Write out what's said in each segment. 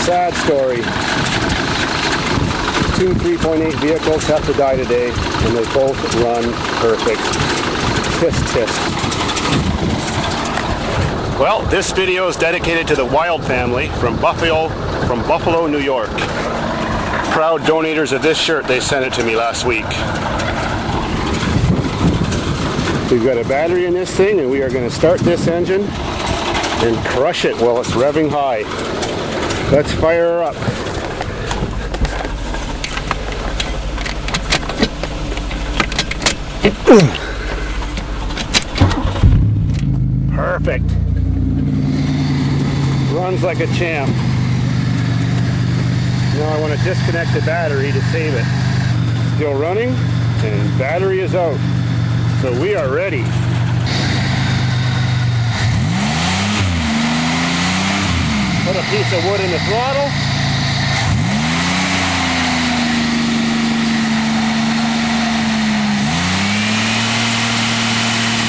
Sad story. 2 3.8 vehicles have to die today, and they both run perfect. Tisk tisk. Well, this video is dedicated to the Wild family from Buffalo, New York. Proud donators of this shirt. They sent it to me last week. We've got a battery in this thing, and we are going to start this engine and crush it while it's revving high. Let's fire her up. Perfect. Runs like a champ. Now I want to disconnect the battery to save it. Still running, and battery is out. So we are ready. Put a piece of wood in the throttle.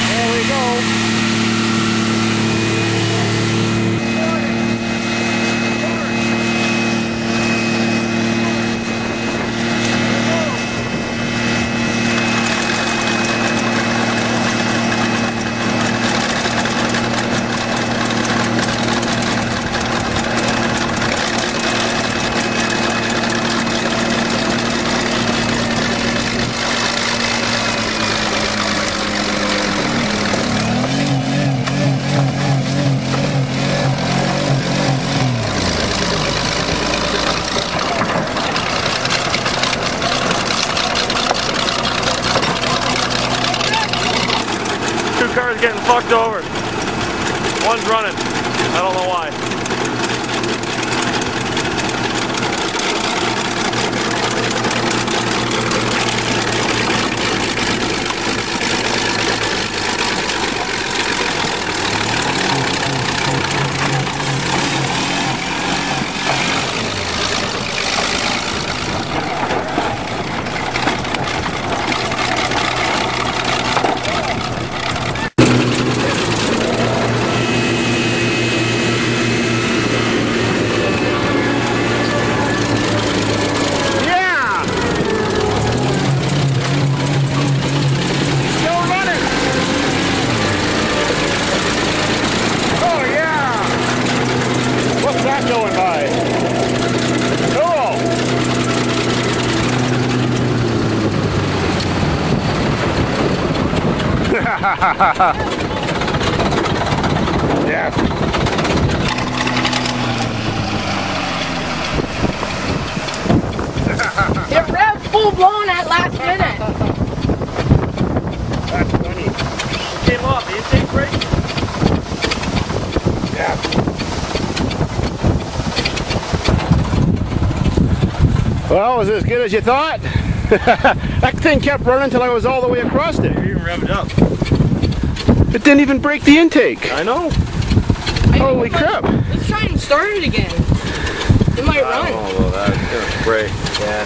There we go. 2 cars getting fucked over. One's running. I don't know why. Going by. Cool. Yes. It revved full blown at last minute. That's funny. It came off. The intake brake? Yeah. Well, was it as good as you thought? That thing kept running until I was all the way across it. You even revved up. It didn't even break the intake. I know. Holy crap. Let's try and start it again. It might run. Oh, that's gonna spray. Yeah.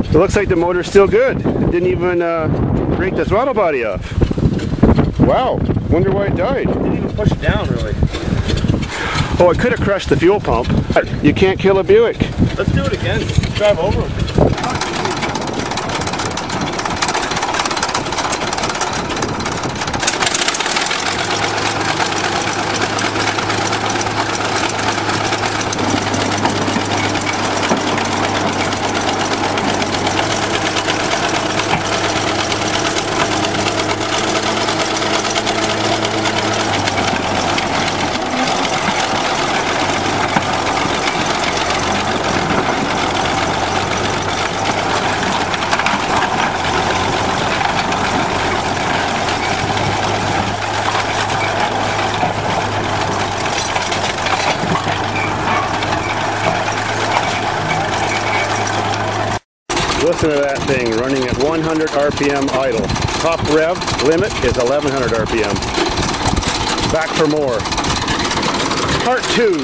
It looks like the motor's still good. It didn't even break the throttle body off. Wow. Wonder why it died. It didn't even push it down, really. Oh, it could have crushed the fuel pump. You can't kill a Buick. Let's do it again. Let's drive over them. Listen to that thing running at 100 RPM idle. Top rev limit is 1100 RPM. Back for more. Part 2.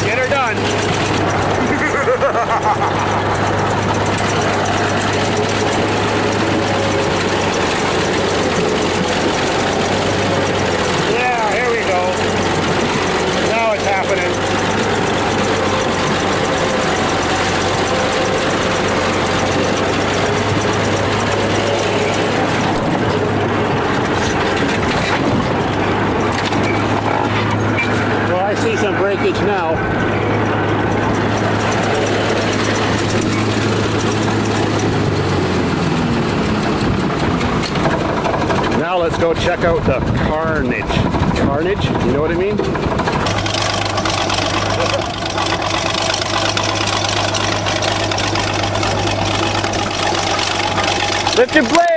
Get her done. let's go check out the carnage. Carnage? You know what I mean? Lift your blade!